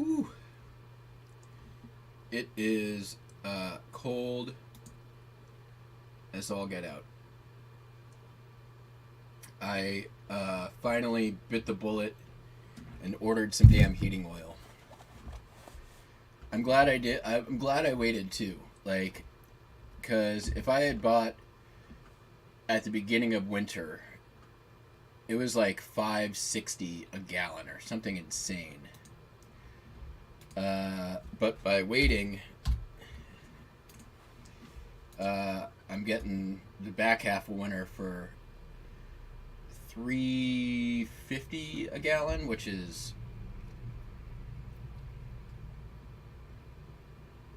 Whew. It is cold as all get out. I finally bit the bullet and ordered some damn heating oil. I'm glad I did. I'm glad I waited too. Like, because if I had bought at the beginning of winter, it was like $5.60 a gallon or something insane. But by waiting, I'm getting the back half of winter for $3.50 a gallon, which is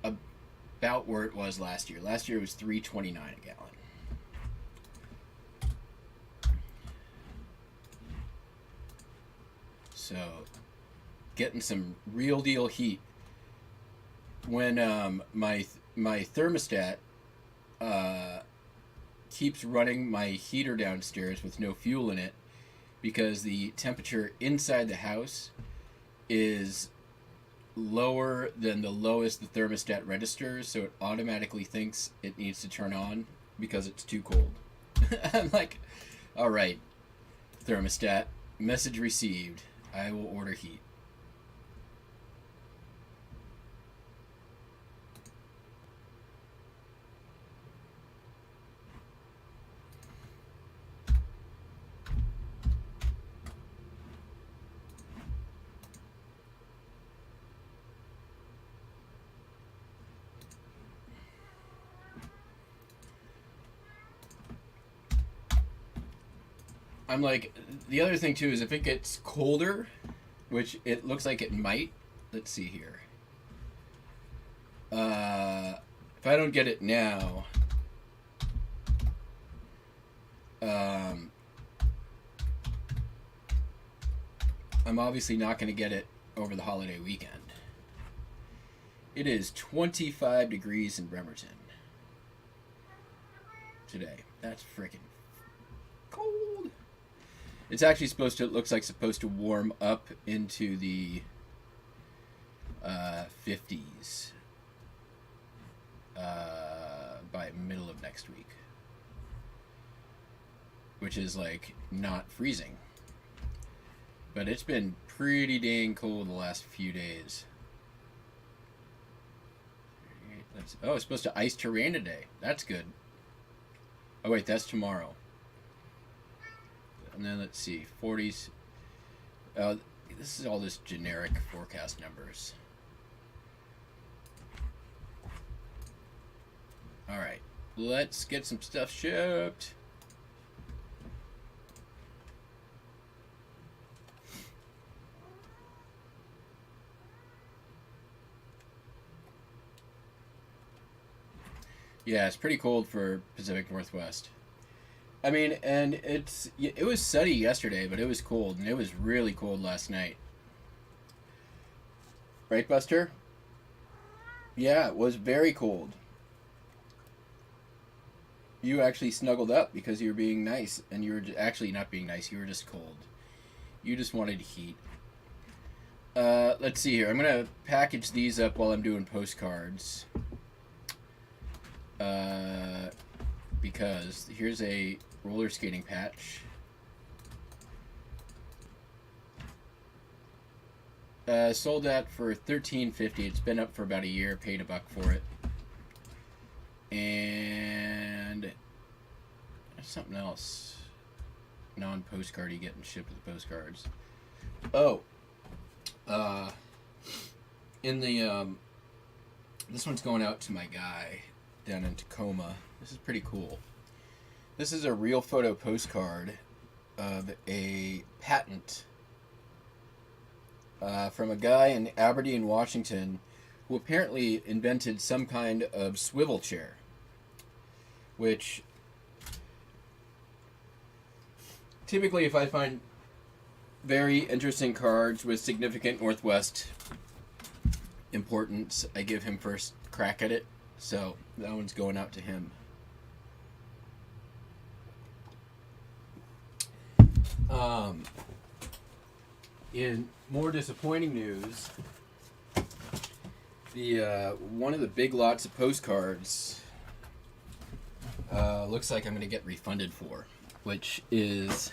about where it was last year. Last year it was $3.29 a gallon. So, getting some real deal heat. When my thermostat keeps running my heater downstairs with no fuel in it because the temperature inside the house is lower than the lowest the thermostat registers, so it automatically thinks it needs to turn on because it's too cold. I'm like, all right, thermostat, message received. I will order heat. I'm like, the other thing too is if it gets colder, which it looks like it might. Let's see here. If I don't get it now, I'm obviously not going to get it over the holiday weekend. It is 25 degrees in Bremerton today. That's freaking cold. It's actually supposed to, it looks like supposed to warm up into the 50s by middle of next week, which is like not freezing. But it's been pretty dang cold the last few days. Oh, it's supposed to ice terrain today. That's good. Oh wait, that's tomorrow. And then let's see, 40s. This is all just generic forecast numbers. All right, let's get some stuff shipped. Yeah, it's pretty cold for Pacific Northwest. I mean, and it was sunny yesterday, but it was cold, and it was really cold last night. Right, Buster? Yeah, it was very cold. You actually snuggled up because you were being nice, and you were actually not being nice. You were just cold. You just wanted heat. Let's see here. I'm going to package these up while I'm doing postcards. Because here's a roller skating patch. Sold that for $13.50. It's been up for about a year. Paid $1 for it. And there's something else non-postcardy getting shipped with the postcards. Oh, in the this one's going out to my guy down in Tacoma. This is pretty cool. This is a real photo postcard of a patent from a guy in Aberdeen, Washington, who apparently invented some kind of swivel chair, which typically if I find very interesting cards with significant Northwest importance, I give him first crack at it. So that one's going out to him. In more disappointing news, The one of the big lots of postcards looks like I'm going to get refunded for, which is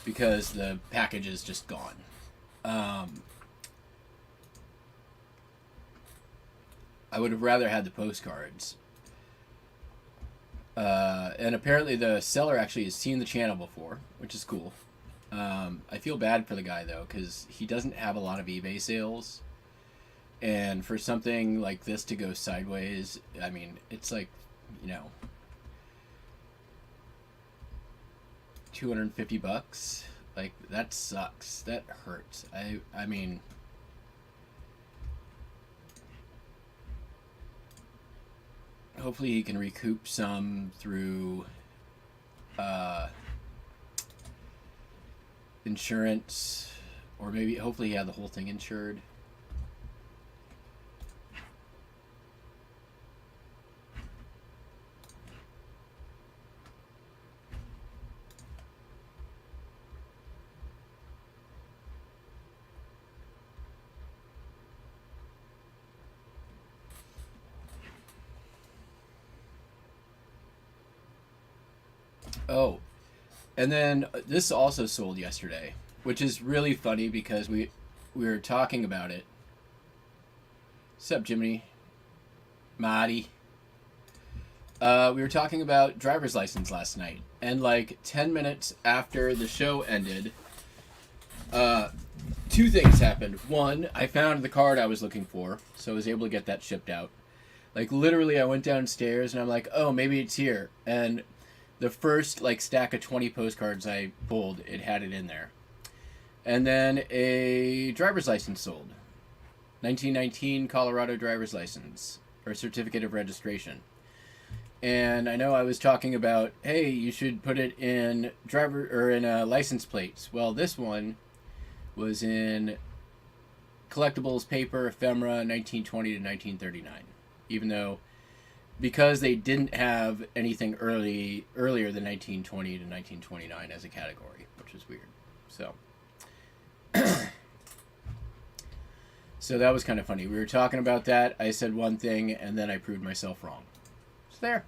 because the package is just gone. I would have rather had the postcards. And apparently the seller actually has seen the channel before, which is cool. I feel bad for the guy, though, because he doesn't have a lot of eBay sales. And for something like this to go sideways, I mean, it's like, you know, $250. Like, that sucks. That hurts. I mean, hopefully he can recoup some through insurance, or maybe hopefully he had the whole thing insured. Oh, and then this also sold yesterday, which is really funny because we were talking about it. What's up, Jiminy? Marty. We were talking about driver's license last night, and like 10 minutes after the show ended, two things happened. One, I found the card I was looking for, so I was able to get that shipped out. Like, literally, I went downstairs, and I'm like, oh, maybe it's here. And the first, like, stack of 20 postcards I pulled, it had it in there. And then a driver's license sold. 1919 Colorado driver's license, or certificate of registration. And I know I was talking about, hey, you should put it in license plates. Well, this one was in collectibles, paper, ephemera, 1920 to 1939. Even though, because they didn't have anything earlier than 1920 to 1929 as a category, which is weird. So, so that was kind of funny. We were talking about that. I said one thing, and then I proved myself wrong. It's there.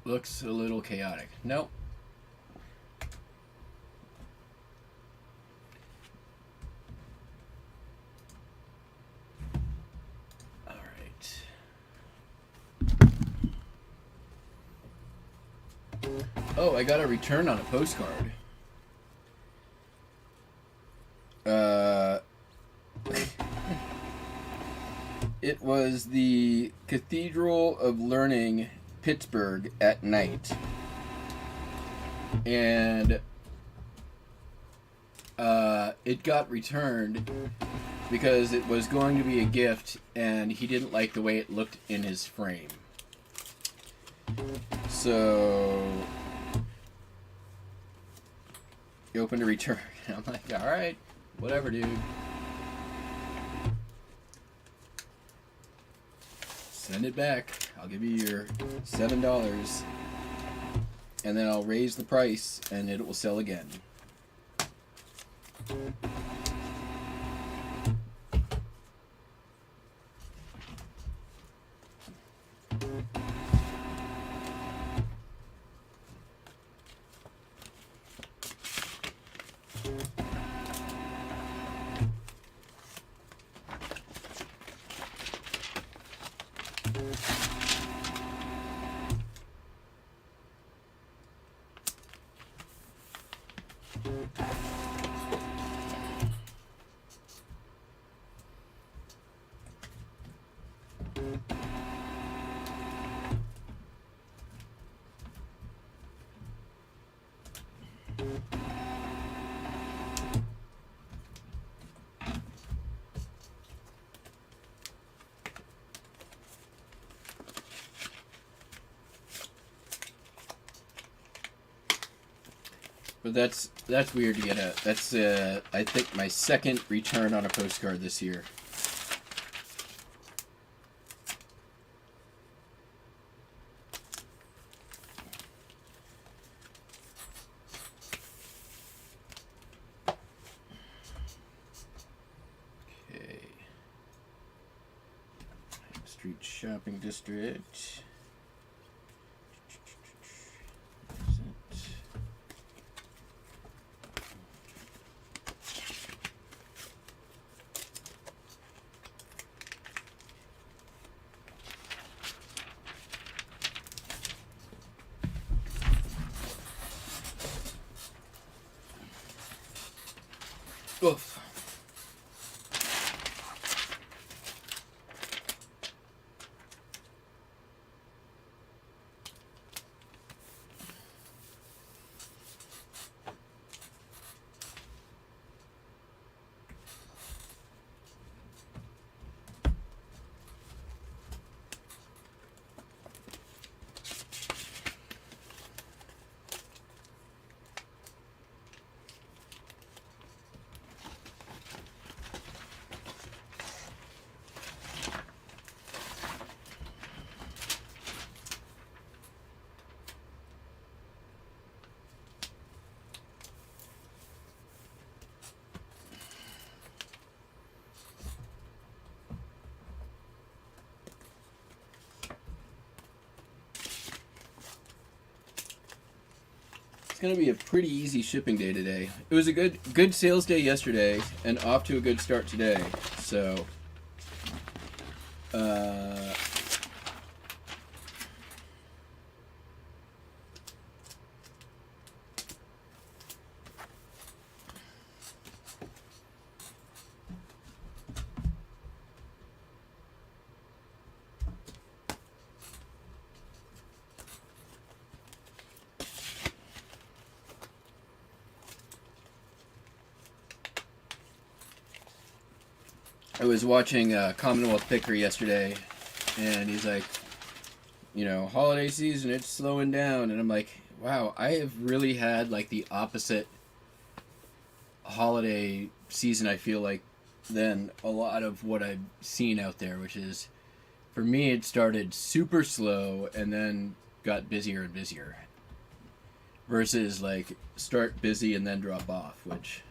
Looks a little chaotic. Nope. All right. Oh, I got a return on a postcard. It was the Cathedral of Learning, Pittsburgh at night. And it got returned because it was going to be a gift and he didn't like the way it looked in his frame. So he opened a return. I'm like, alright, whatever, dude. Send it back. I'll give you your $7. And then I'll raise the price and it will sell again. But that's weird to get a. That's I think my second return on a postcard this year. Okay. Street Shopping District. Oof. Going to be a pretty easy shipping day today. It was a good sales day yesterday and off to a good start today. So I was watching Commonwealth Picker yesterday, and he's like, you know, holiday season, it's slowing down. And I'm like, wow, I have really had like the opposite holiday season, I feel like, than a lot of what I've seen out there, which is, for me, it started super slow and then got busier and busier. Versus like start busy and then drop off, which...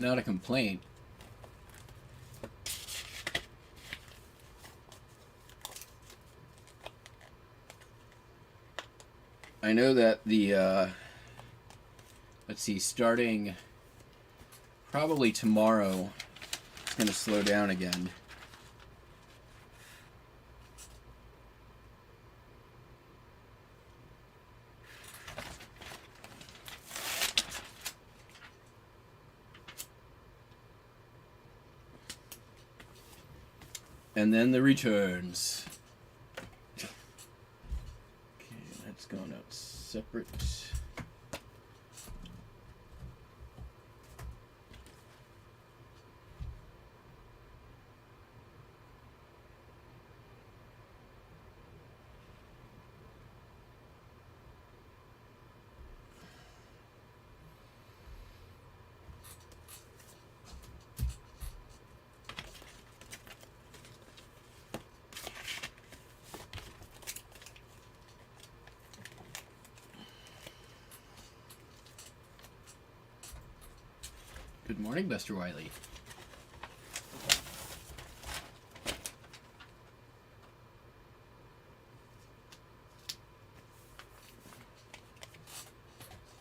not a complaint. I know that the let's see, starting probably tomorrow, It's going to slow down again. And then the returns. Okay, that's going out separate. Good morning, Mr. Wiley.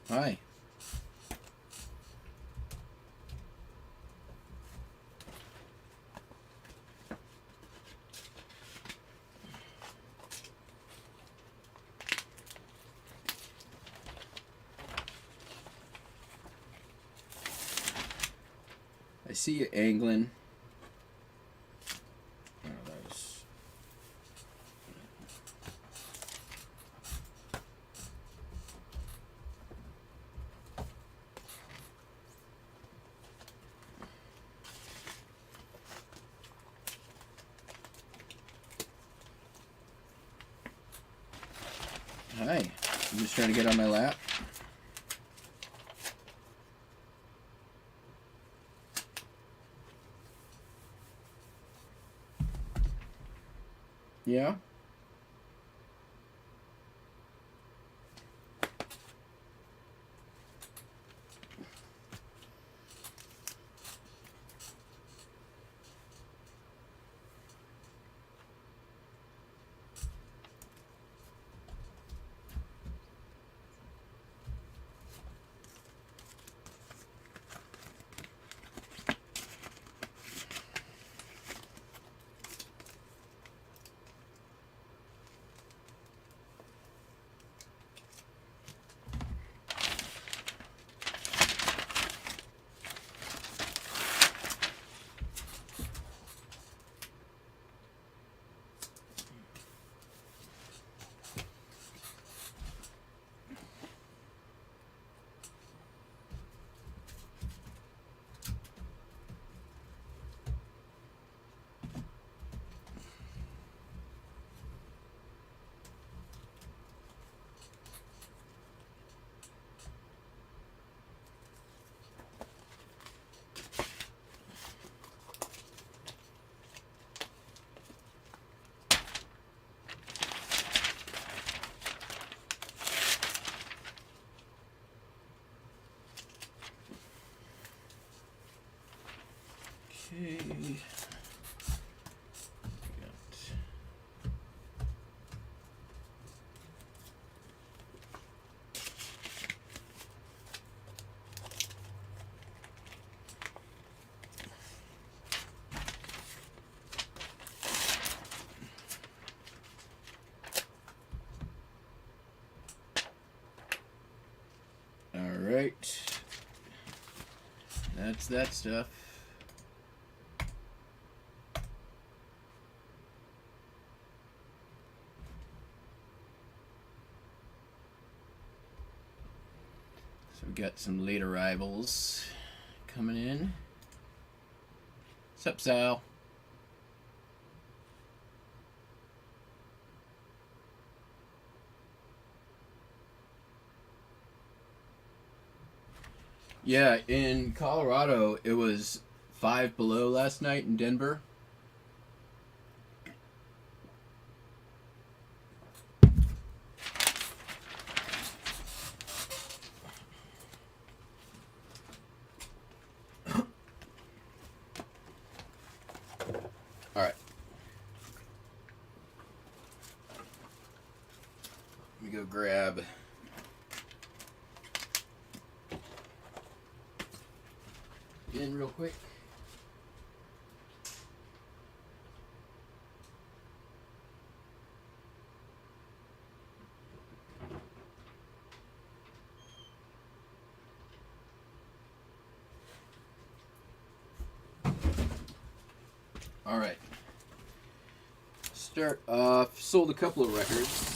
Hi. I see you angling. Oh, that was... Hi. I'm just trying to get on my lap. Yeah? Okay. All right. That's that stuff. So we got some late arrivals coming in. Sup, Sal? Yeah, in Colorado, it was 5 below last night in Denver. All right. Let me go grab in real quick. All right. Start off. Sold a couple of records.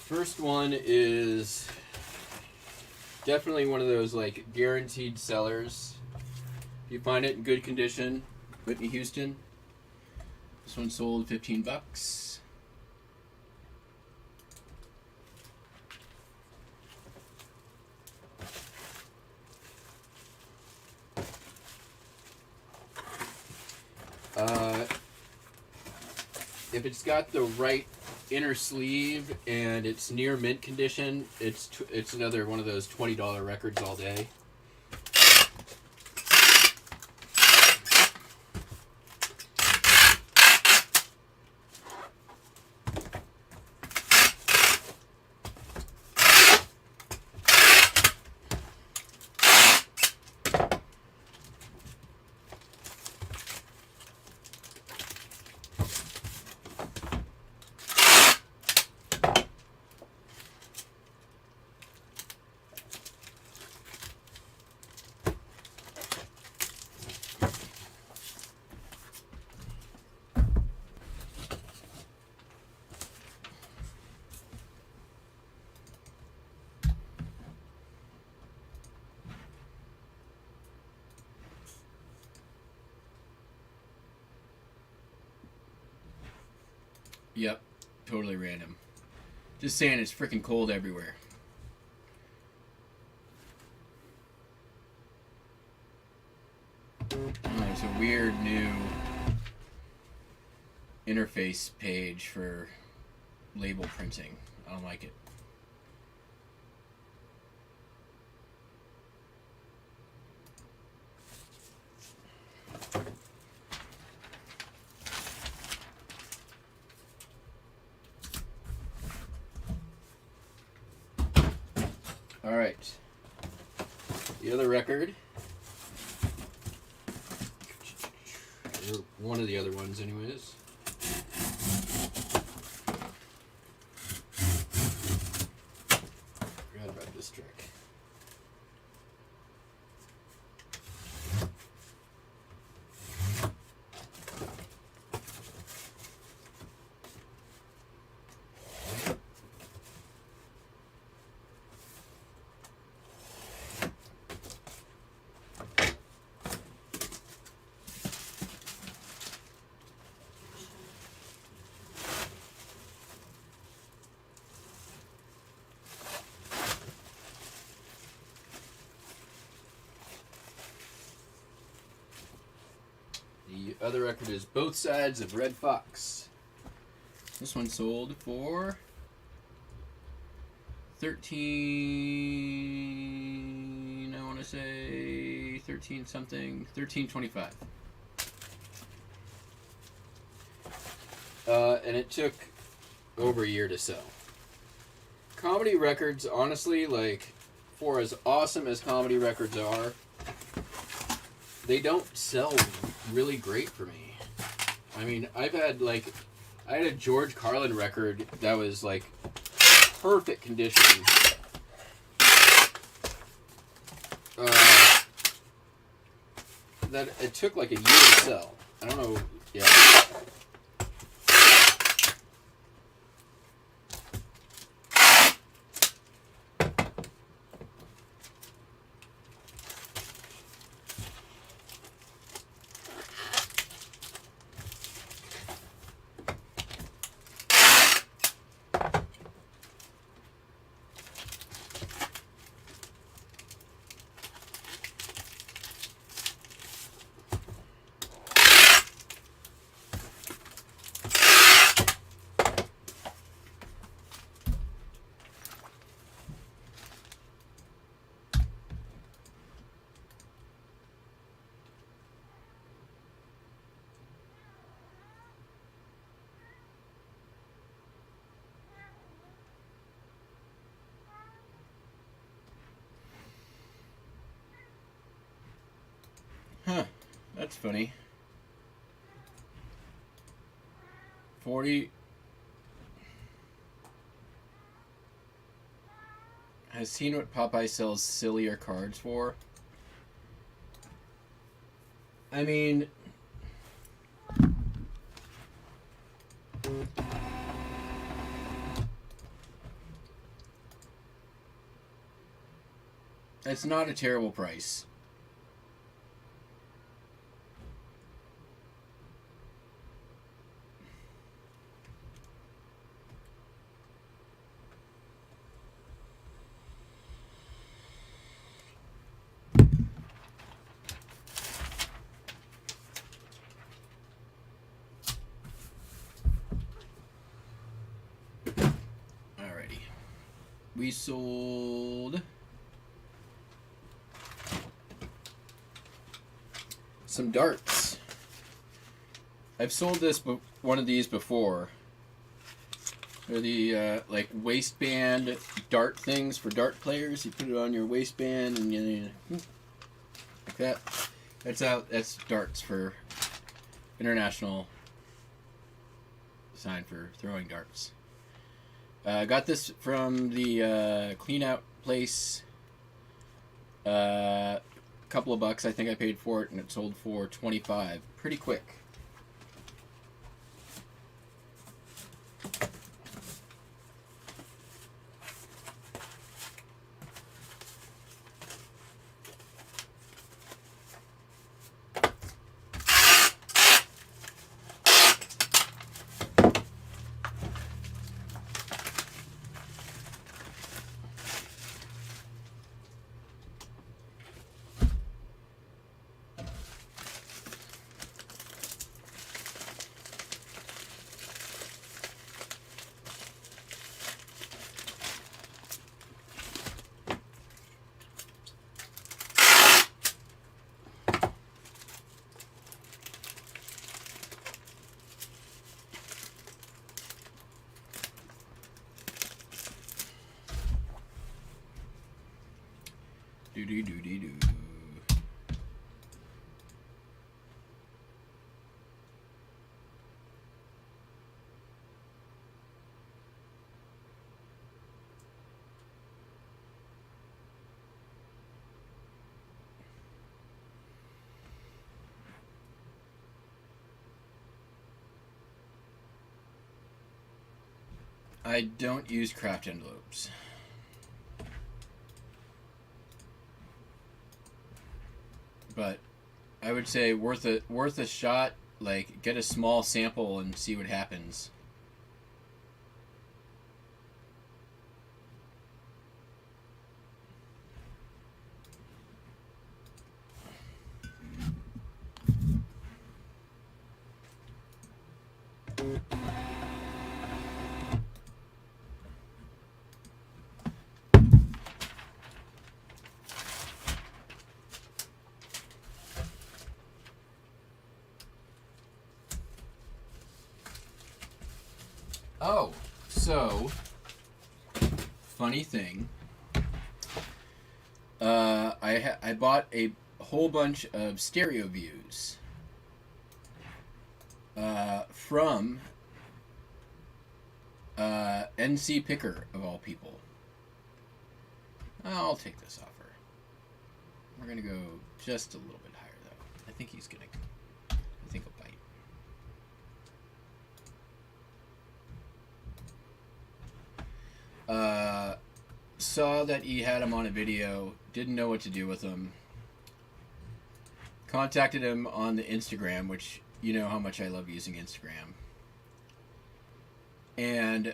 First one is definitely one of those like guaranteed sellers. If you find it in good condition, Whitney Houston. This one sold $15. If it's got the right inner sleeve and it's near mint condition, it's another one of those $20 records all day. Yep, totally random. Just saying it's freaking cold everywhere. Oh, there's a weird new interface page for label printing. I don't like it. All right. The other record, or one of the other ones anyways. Forgot about this trick. The other record is Both Sides of Red Fox. This one sold for $13, I want to say 13 something, $13.25. And it took over a year to sell. Comedy records, honestly, like, for as awesome as comedy records are, they don't sell really great for me. I mean, I had a George Carlin record that was like perfect condition. That it took like a year to sell. I don't know. Yeah. Huh. That's funny. 40 has seen what Popeye sells sillier cards for. I mean, it's not a terrible price. Alrighty. We sold some darts. I've sold one of these before. They're the like waistband dart things for dart players. You put it on your waistband and you like that. That's darts for international sign for throwing darts. I got this from the clean out place. Couple of bucks I think I paid for it, and it sold for $25 pretty quick. Do. I don't use craft envelopes. But I would say worth a shot. Like, get a small sample and see what happens. Oh, so funny thing. I bought a whole bunch of stereo views from NC Picker of all people. I'll take this offer. We're gonna go just a little bit higher though. I think he'll bite. Saw that he had him on a video, didn't know what to do with him. Contacted him on the Instagram, which you know how much I love using Instagram. And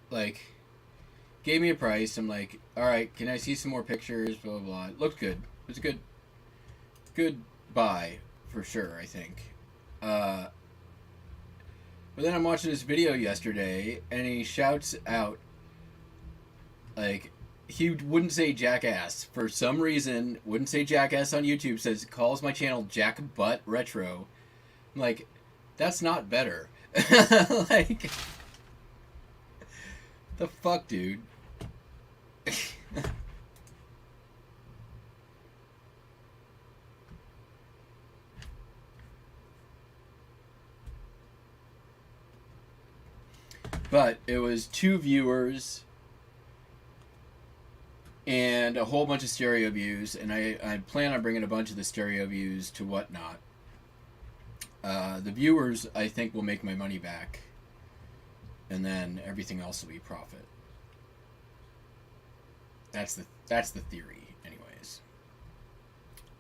like gave me a price. I'm like, all right, can I see some more pictures? Blah blah blah. It looked good. It was a good buy for sure, I think. But then I'm watching this video yesterday, and he shouts out, like, he wouldn't say Jackass. For some reason, wouldn't say Jackass on YouTube, calls my channel Jack Butt Retro. I'm like, that's not better. Like, the fuck, dude? But it was 2 viewers and a whole bunch of stereo views, and I plan on bringing a bunch of the stereo views to Whatnot. The viewers, I think, will make my money back, and then everything else will be profit. That's the theory, anyways.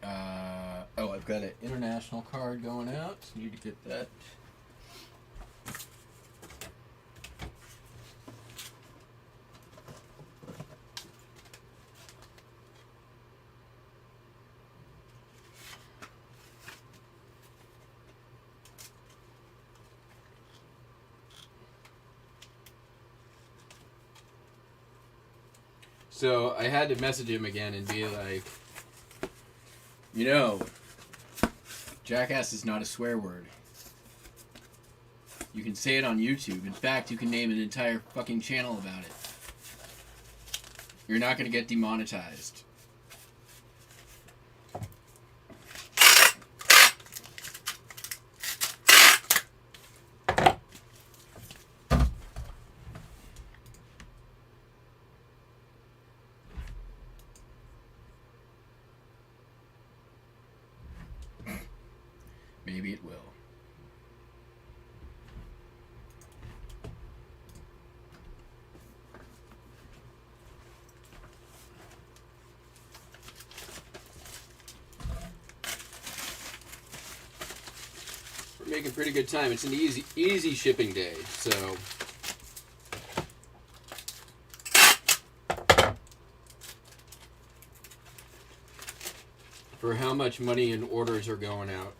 Oh, I've got an international card going out. Need to get that. So I had to message him again and be like, you know, Jackass is not a swear word. You can say it on YouTube. In fact, you can name an entire fucking channel about it. You're not going to get demonetized. Maybe it will. We're making pretty good time. It's an easy shipping day, so for how much money and orders are going out.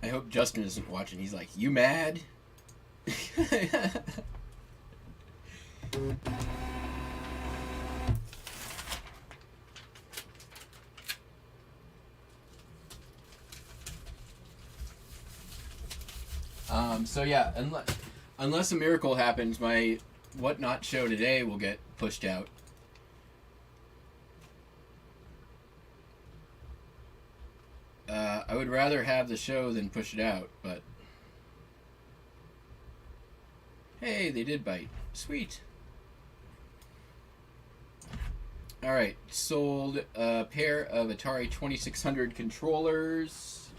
I hope Justin isn't watching. He's like, you mad? So yeah, unless a miracle happens, my Whatnot show today will get pushed out. I would rather have the show than push it out, but hey, they did bite. Sweet. Alright, sold a pair of Atari 2600 controllers.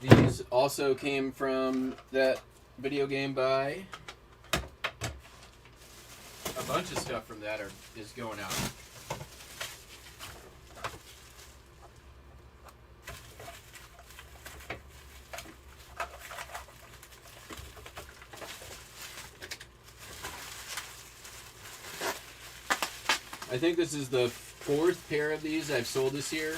These also came from that video game buy. A bunch of stuff from that is going out. I think this is the 4th pair of these I've sold this year.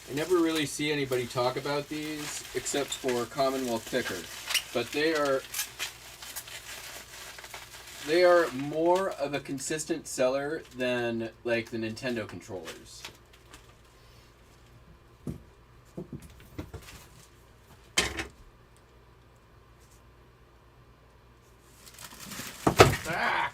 I never really see anybody talk about these except for Commonwealth Picker, but they are more of a consistent seller than like the Nintendo controllers. Ah!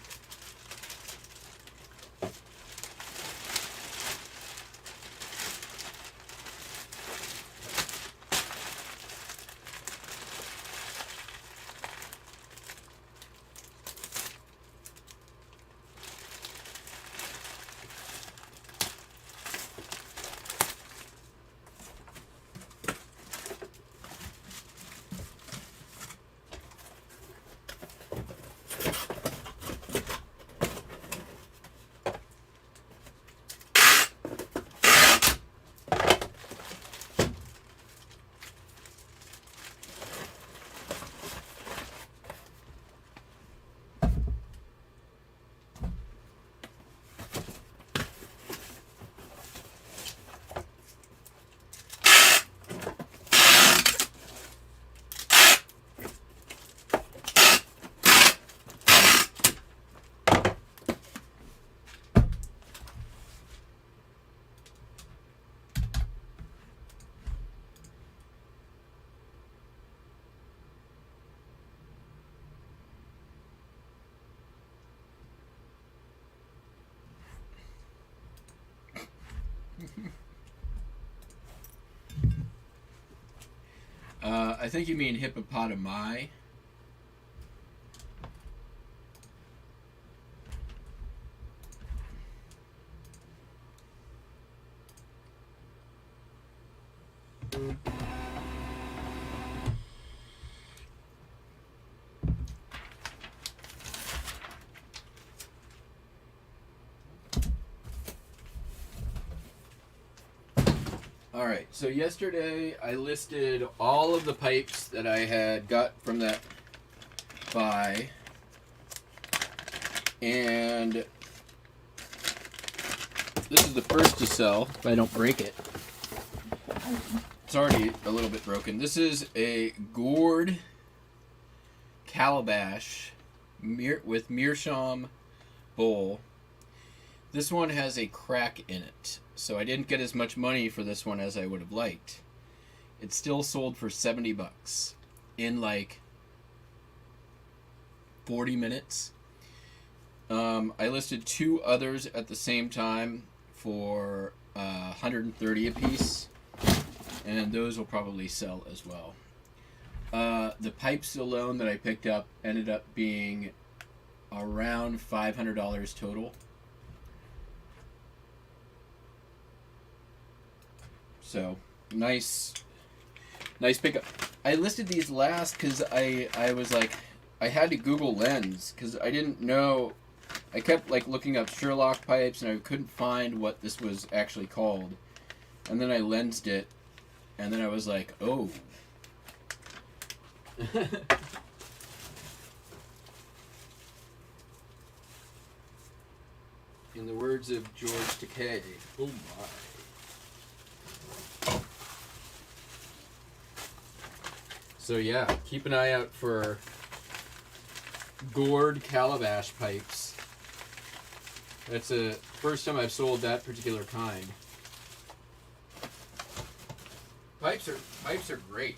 I think you mean hippopotami. Alright, so yesterday I listed all of the pipes that I had got from that buy, and this is the first to sell, if I don't break it. It's already a little bit broken. This is a gourd calabash with meerschaum bowl. This one has a crack in it, so I didn't get as much money for this one as I would have liked. It still sold for $70 in like 40 minutes. I listed 2 others at the same time for $130 a piece, and those will probably sell as well. The pipes alone that I picked up ended up being around $500 total. So, nice pickup. I listed these last because I was like, I had to Google lens because I didn't know. I kept like looking up Sherlock pipes and I couldn't find what this was actually called. And then I lensed it, and then I was like, oh. In the words of George Takei, oh my. So yeah, keep an eye out for gourd calabash pipes. That's the first time I've sold that particular kind. Pipes are great.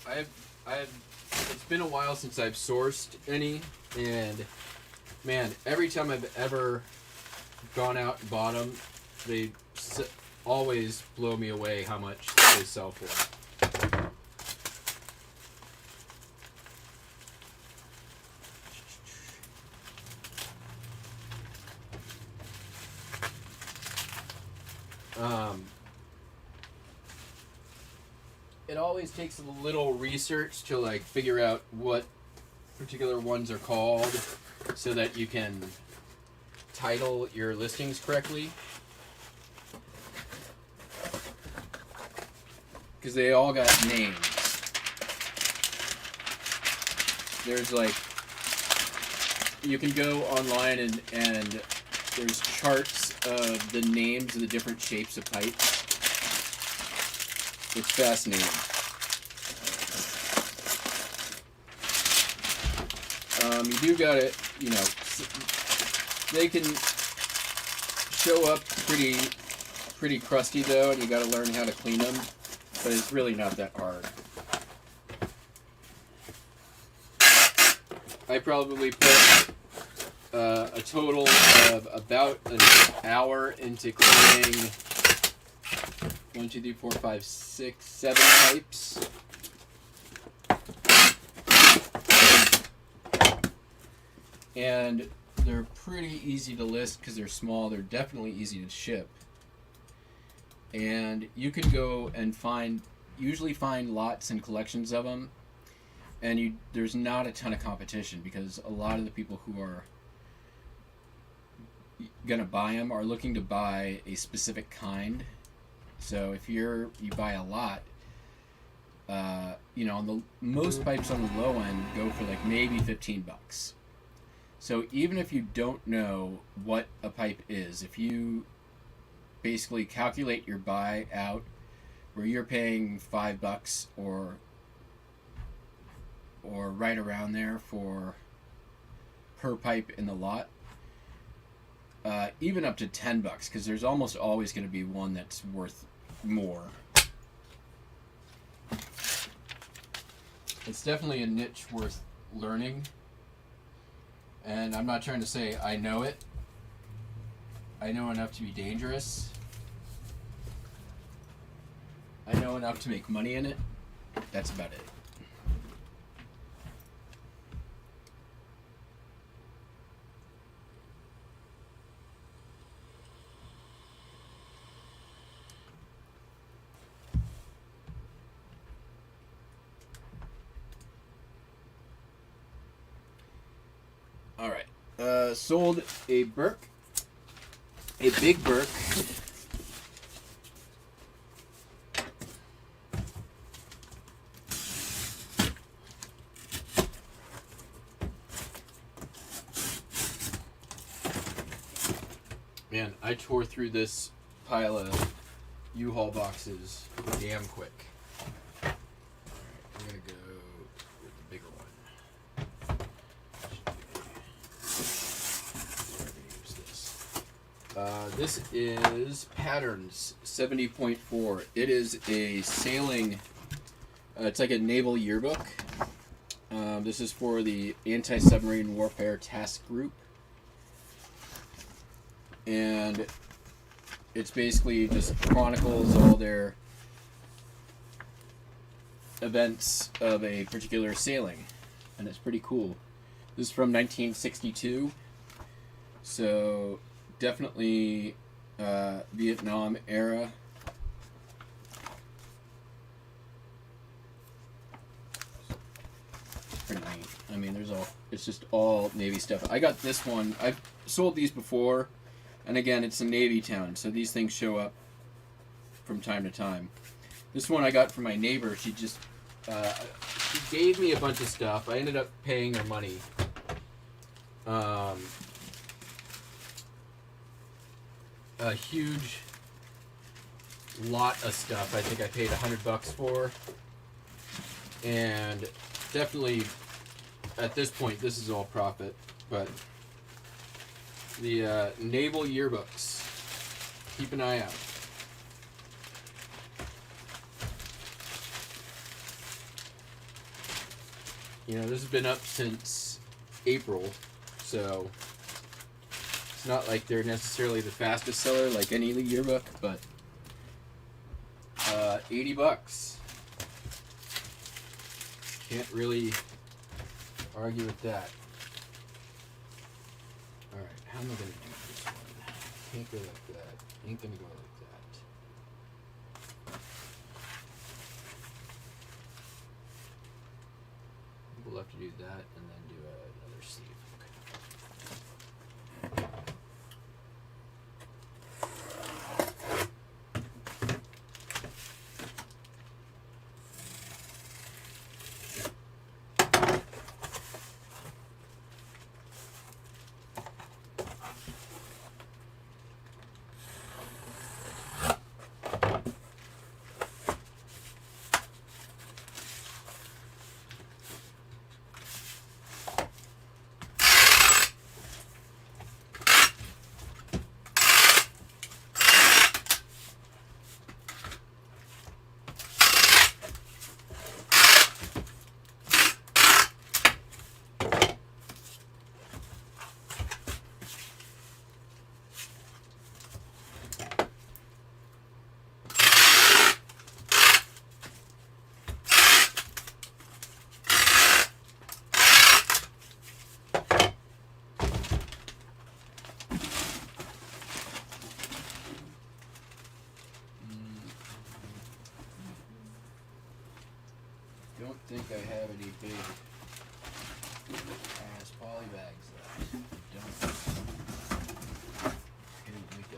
It's been a while since I've sourced any, and man, every time I've ever gone out and bought them, they always blow me away how much they sell for. It always takes a little research to like figure out what particular ones are called so that you can title your listings correctly. Because they all got names. There's like, you can go online and there's charts of the names of the different shapes of pipes. It's fascinating. You do gotta, you know, they can show up pretty crusty though, and you gotta learn how to clean them, but it's really not that hard. I probably put a total of about an hour into cleaning 1, 2, 3, 4, 5, 6, 7 pipes. And they're pretty easy to list because they're small. They're definitely easy to ship. And you can go and usually find lots and collections of them. And there's not a ton of competition because a lot of the people who are going to buy them are looking to buy a specific kind. So if you buy a lot, you know, most pipes on the low end go for like maybe $15. So even if you don't know what a pipe is, if you basically calculate your buy out where you're paying $5 or right around there per pipe in the lot, even up to $10, because there's almost always going to be one that's worth more. It's definitely a niche worth learning, and I'm not trying to say I know it. I know enough to be dangerous. I know enough to make money in it. That's about it. All right. Sold a Burke, a big Burke. Man, I tore through this pile of U-Haul boxes damn quick. All right, I'm gonna go with the bigger one. This is Patterns 70.4. It is a sailing, it's like a naval yearbook. This is for the Anti-Submarine Warfare Task Group. And it's basically just chronicles all their events of a particular sailing. And it's pretty cool. This is from 1962. So definitely Vietnam era. Pretty neat. I mean, it's just all Navy stuff. I got this one. I've sold these before, and again, it's a Navy town, so these things show up from time to time. This one I got from my neighbor. She gave me a bunch of stuff. I ended up paying her money. A huge lot of stuff. I think I paid $100 for, and definitely at this point this is all profit. But the naval yearbooks, keep an eye out. You know, this has been up since April, so it's not like they're necessarily the fastest seller like any yearbook, but $80. Can't really argue with that. Alright, how am I going to do this one? Can't go like that. Ain't going to go like that. We'll have to do that and then do another sleeve. Don't think I have any big ass poly bags left. Don't. Here, let me go.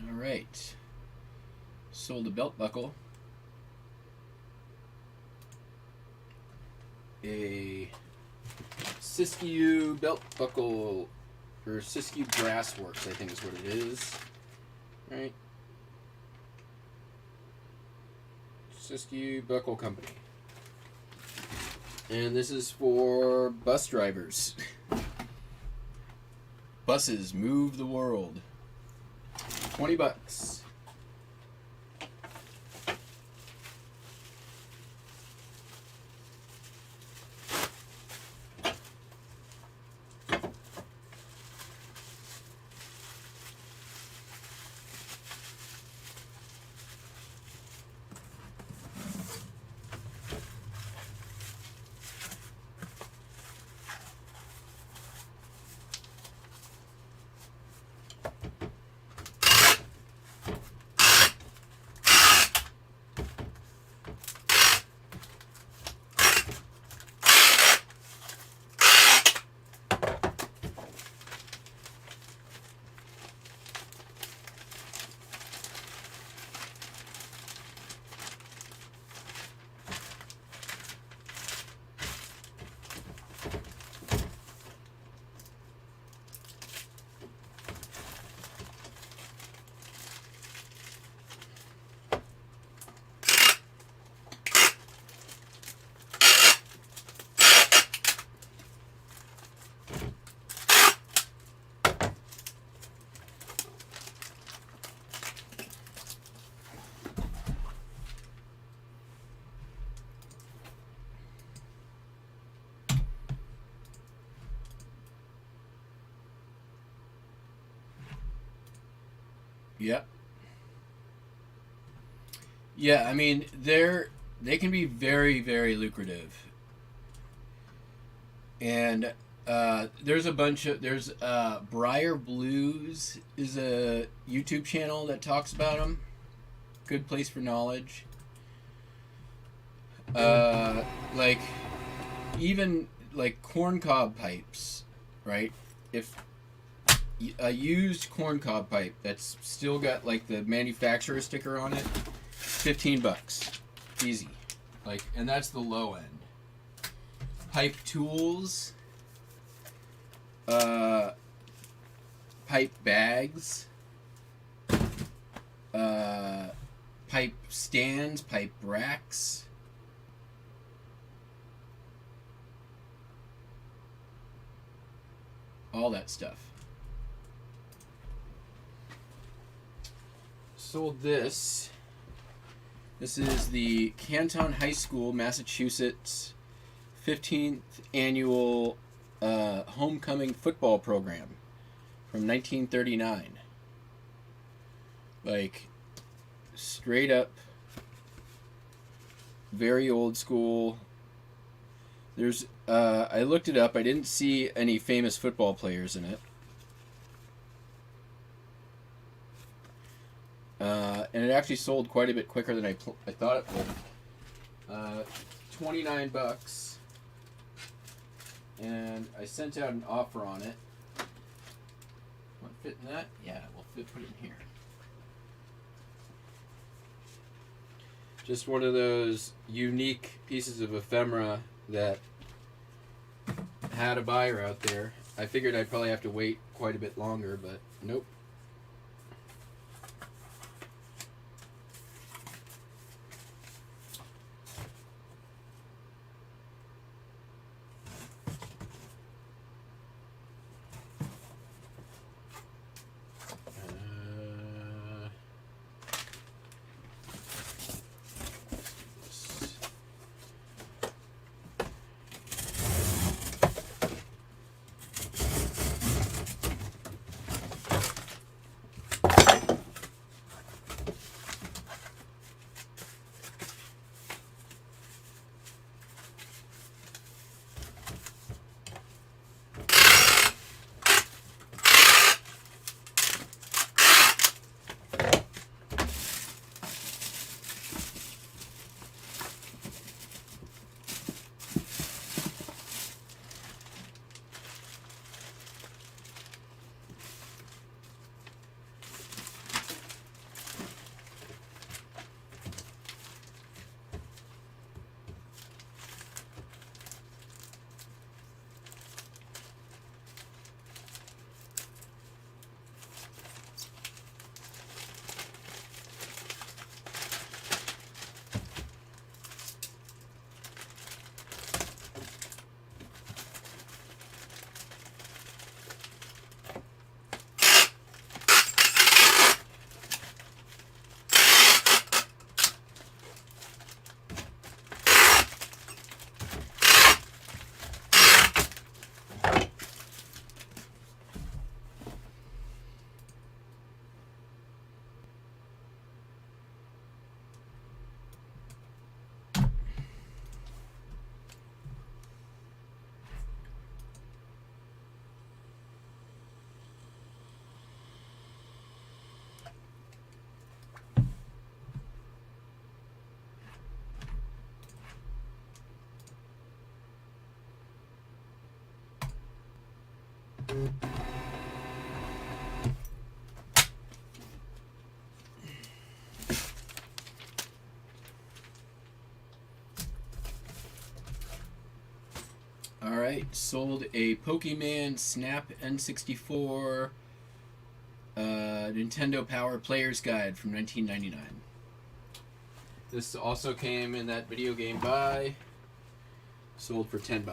All right. Sold a belt buckle. A Siskiyou belt buckle, or Siskiyou Brassworks, I think is what it is. Right? Siskiyou Buckle Company. And this is for bus drivers. Buses move the world. $20. Yep. Yeah, I mean, they can be very, very lucrative. And there's Briar Blues is a YouTube channel that talks about them. Good place for knowledge. Like, even like corncob pipes, right? If a used corncob pipe that's still got like the manufacturer sticker on it, $15, easy. Like, and that's the low end. Pipe tools, pipe bags, pipe stands, pipe racks. All that stuff. Sold this. This is the Canton High School, Massachusetts 15th annual homecoming football program from 1939. Like, straight up, very old school. There's, I looked it up. I didn't see any famous football players in it. And it actually sold quite a bit quicker than I thought it would. $29. And I sent out an offer on it. Want to fit in that? Yeah, we'll put it in here. Just one of those unique pieces of ephemera that had a buyer out there. I figured I'd probably have to wait quite a bit longer, but nope. Alright, sold a Pokemon Snap N64 Nintendo Power Player's Guide from 1999. This also came in that video game buy. Sold for $10.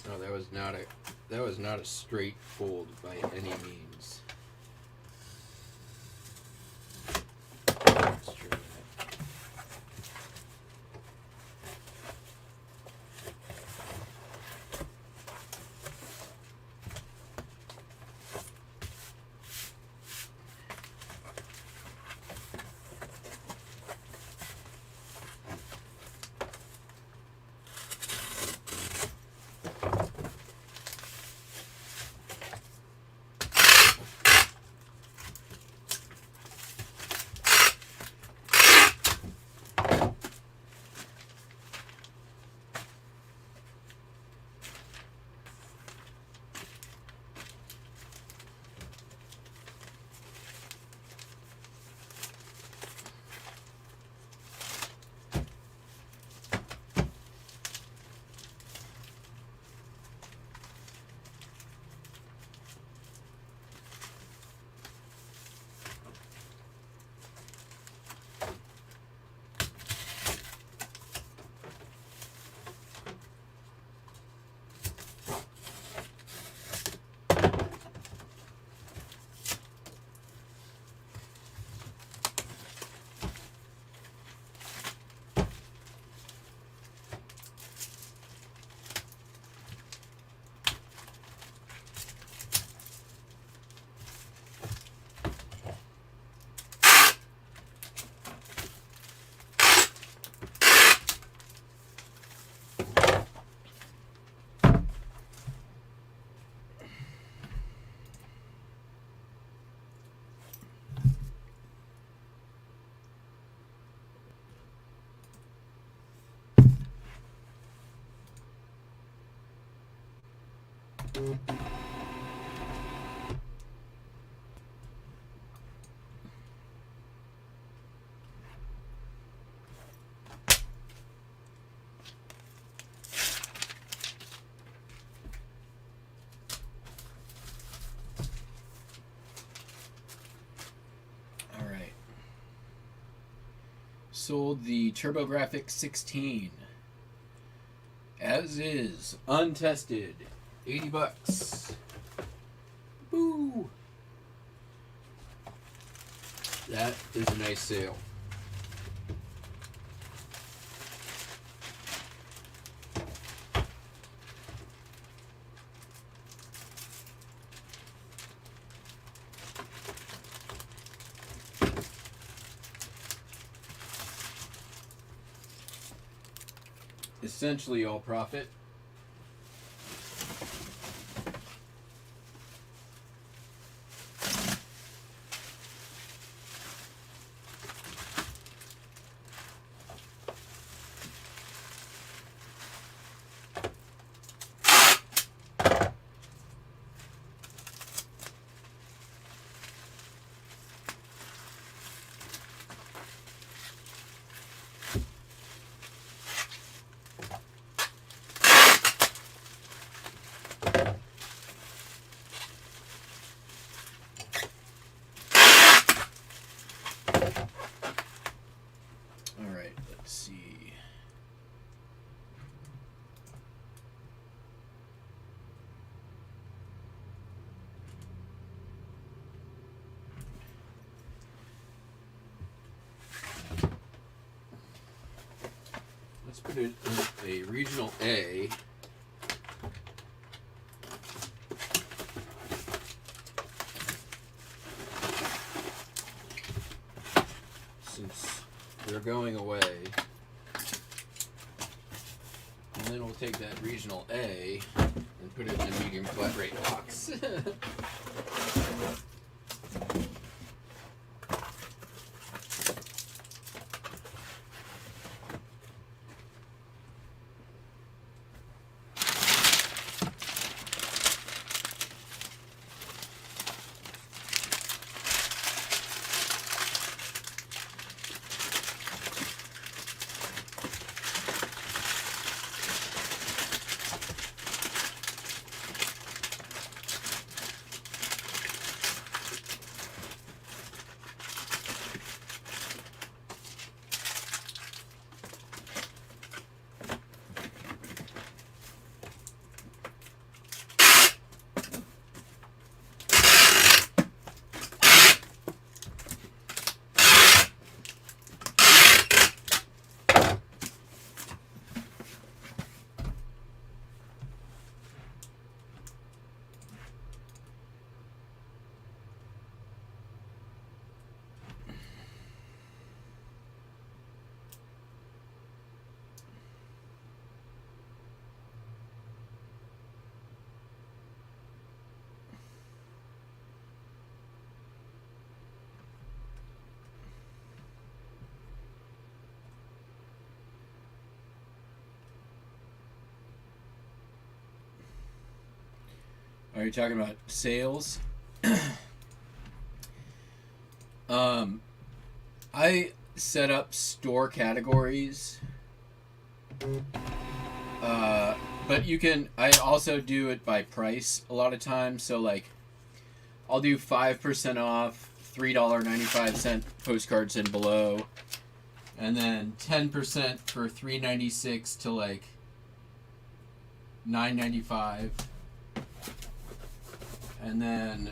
Oh, that was not a straight fold by any means. Let's try that. Sold the TurboGrafx 16 as is, untested, $80. Boo! That is a nice sale. Essentially all profit. put it in a regional A. Since they're going away. And then we'll take that regional A and put it in a medium flat rate box. Are you talking about sales? I set up store categories, but you can. I also do it by price a lot of times. So like, I'll do 5% off, $3.95 postcards and below, and then 10% for $3.96 to like $9.95. And then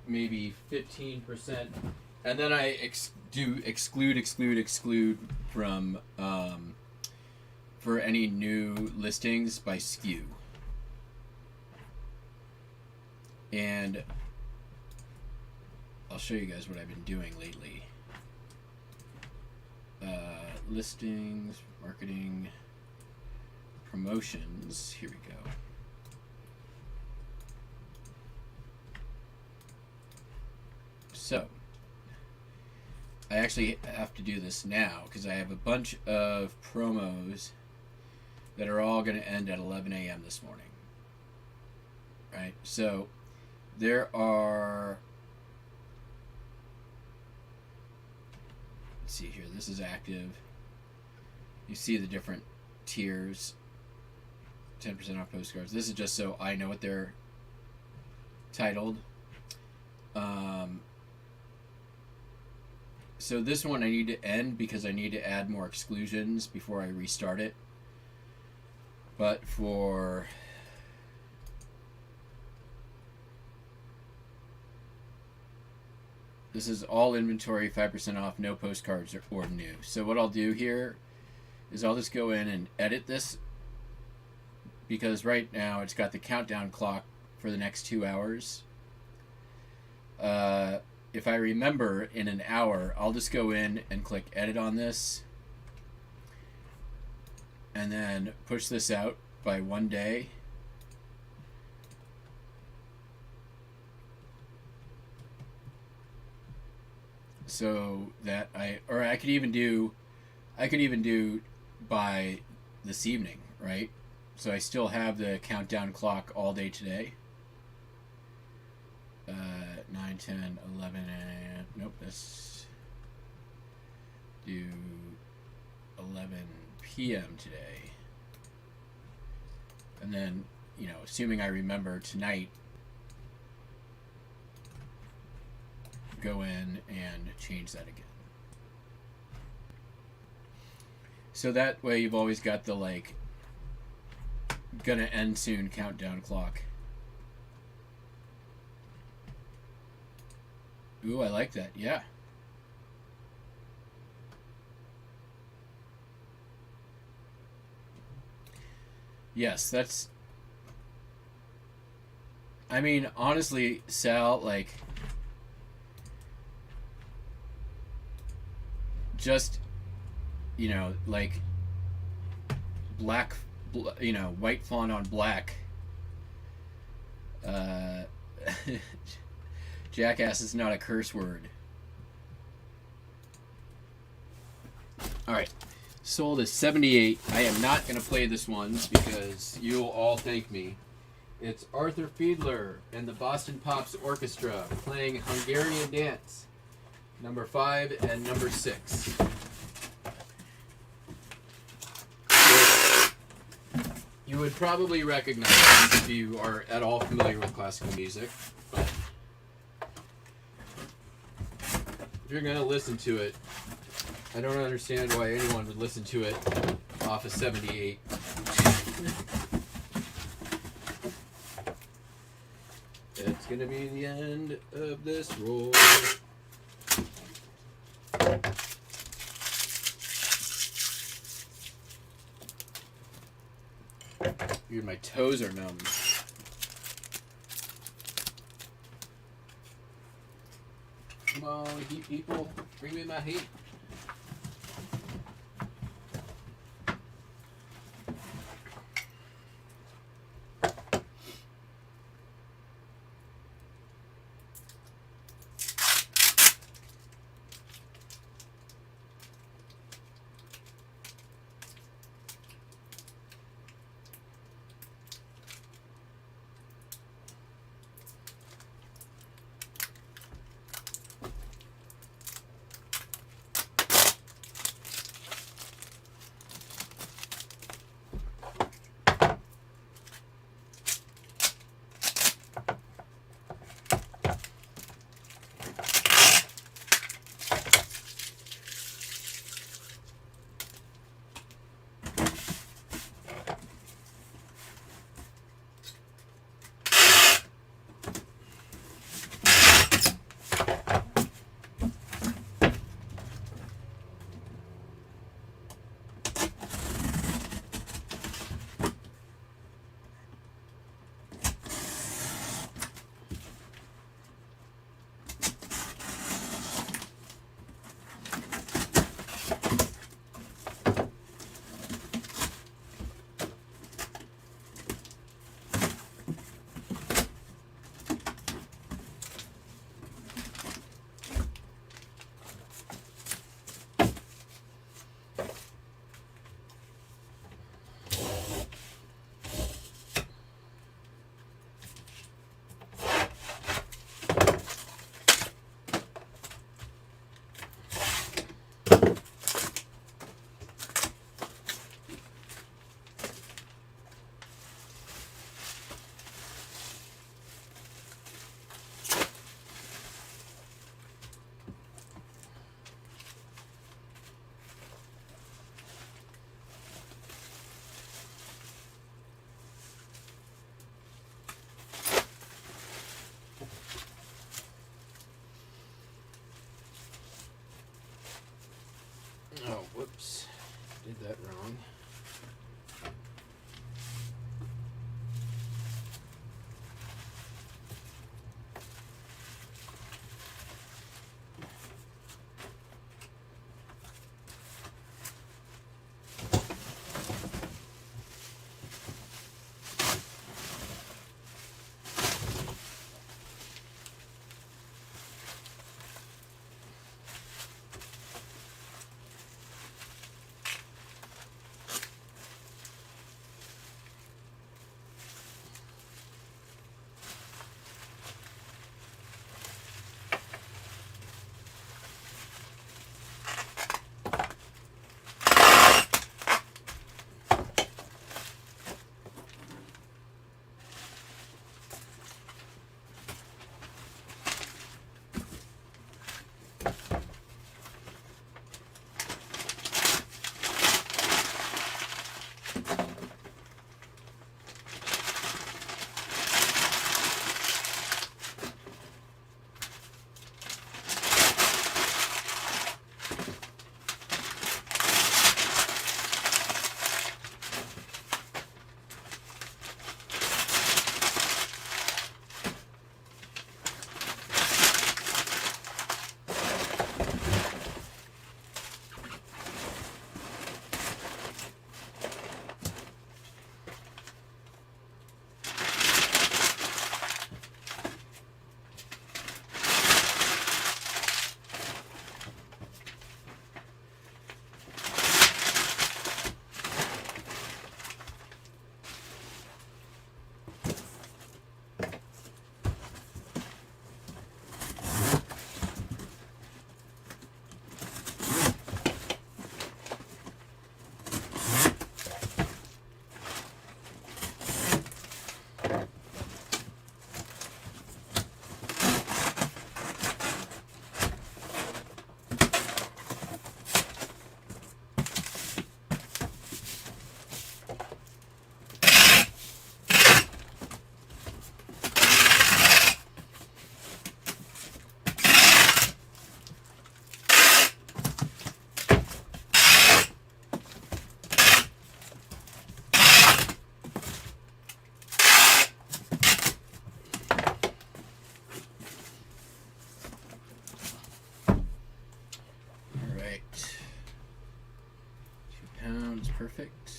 maybe 15%, and then I do exclude from for any new listings by SKU. And I'll show you guys what I've been doing lately. Listings, marketing, promotions. Here we go. So, I actually have to do this now because I have a bunch of promos that are all going to end at 11 a.m. this morning. Right? So, there are... Let's see here. This is active. You see the different tiers. 10% off postcards. This is just so I know what they're titled. So this one I need to end because I need to add more exclusions before I restart it. But for this is all inventory, 5% off, no postcards or new. So what I'll do here is I'll just go in and edit this because right now it's got the countdown clock for the next 2 hours. If I remember in an hour, I'll just go in and click edit on this and then push this out by 1 day. So that I could even do by this evening, right? So I still have the countdown clock all day today. 9, 10, 11, nope, let's do 11 p.m. today. And then, you know, assuming I remember tonight, go in and change that again. So that way you've always got the, like, gonna end soon countdown clock. Ooh, I like that. Yeah. Yes, that's. I mean, honestly, Sal, like, just, like, black, white font on black. Uh, Jackass is not a curse word. Alright. Sold is 78. I am not going to play this one because you'll all thank me. It's Arthur Fiedler and the Boston Pops Orchestra playing Hungarian Dance, number 5 and number 6. You would probably recognize this if you are at all familiar with classical music, but if you're going to listen to it, I don't understand why anyone would listen to it off of 78. It's gonna be the end of this roll. Dude, my toes are numb. Come on, heat people, bring me my heat. Oh, whoops. Did that wrong. perfect.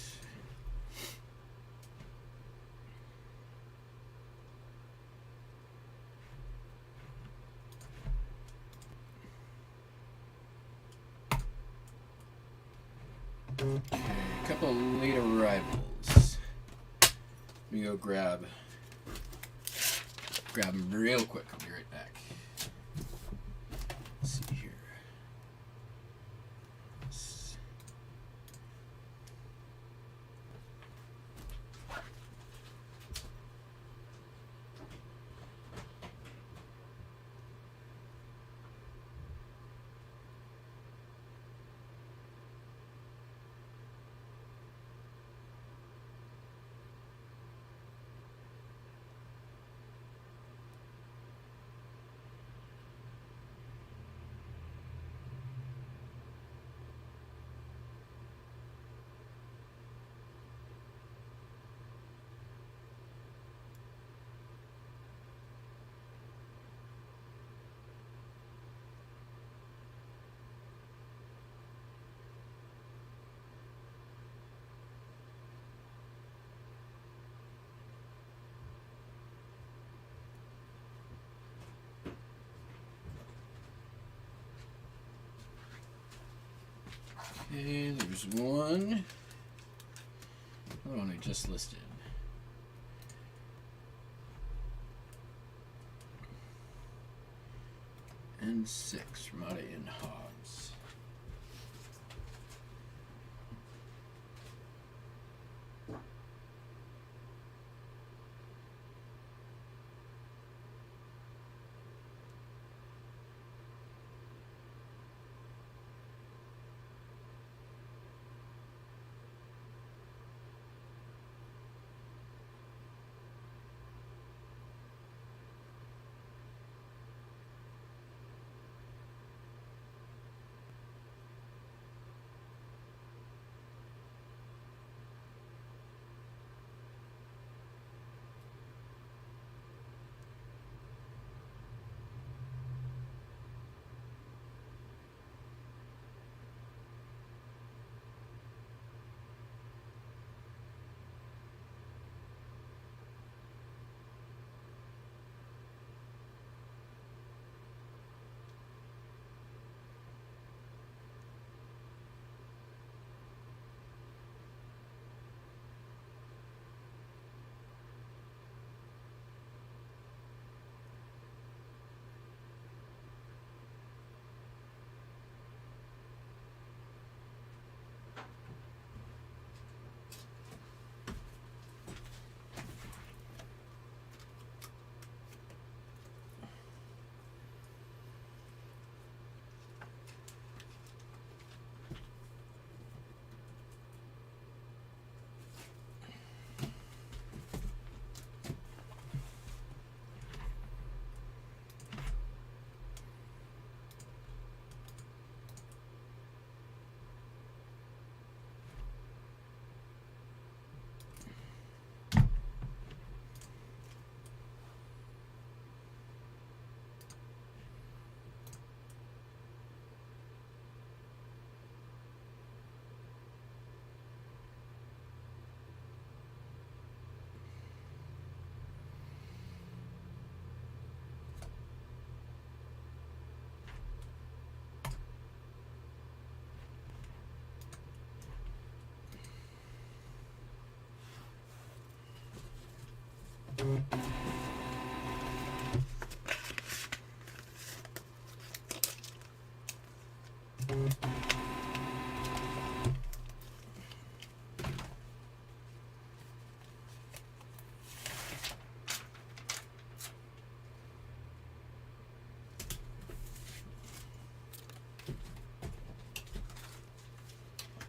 Okay, a couple late arrivals. Let me go grab them real quick. I'll be right back. Let's see here. Okay, there's one. Another one I just listed. And 6 Ramada Inn Hogs.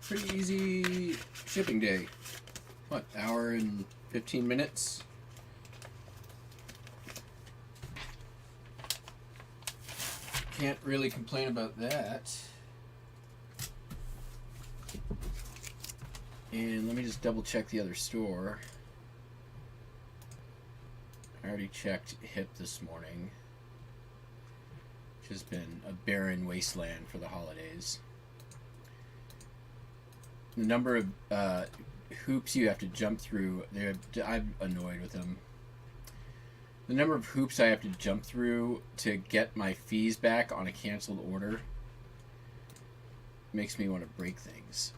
Pretty easy shipping day. What, hour and 15 minutes? Can't really complain about that. And let me just double check the other store. I already checked HIP this morning, which has been a barren wasteland for the holidays. The number of hoops you have to jump through, I'm annoyed with them. The number of hoops I have to jump through to get my fees back on a canceled order makes me want to break things.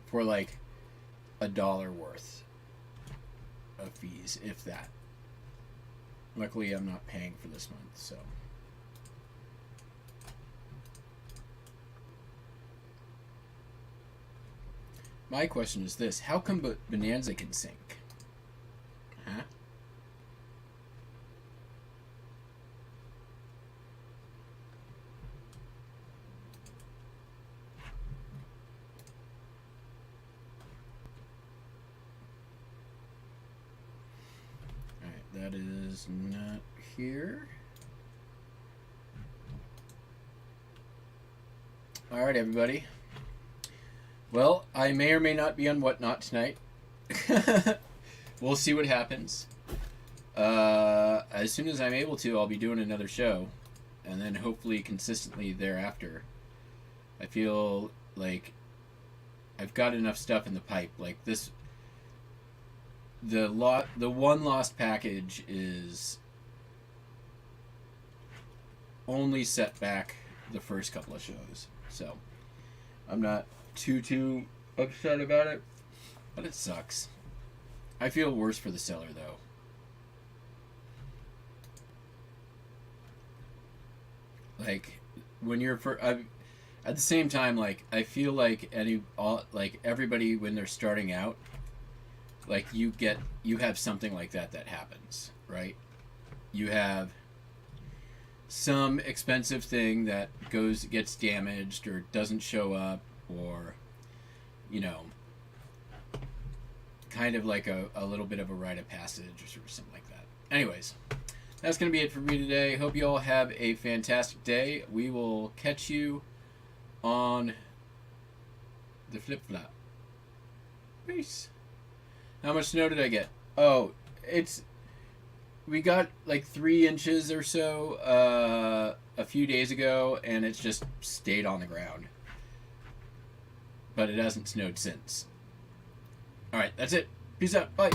For like $1 worth of fees, if that. Luckily, I'm not paying for this month, so. My question is this: how come Bonanza can sync? Huh? Alright, that is not here. Alright, everybody. Well, I may or may not be on Whatnot tonight. We'll see what happens. As soon as I'm able to, I'll be doing another show. And then hopefully consistently thereafter. I feel like I've got enough stuff in the pipe. Like this... The one lost package is only set back the first couple of shows. So, I'm not too upset about it, but it sucks. I feel worse for the seller though. Like when you're at the same time, like I feel like everybody when they're starting out, like you have something like that happens, right? You have some expensive thing that gets damaged or doesn't show up, or you know, kind of like a little bit of a rite of passage or something like that. Anyways, that's gonna be it for me today. Hope you all have a fantastic day. We will catch you on the flip-flop. Peace. How much snow did I get? Oh, we got like 3 inches or so a few days ago, and it's just stayed on the ground. But it hasn't snowed since. Alright, that's it. Peace out. Bye.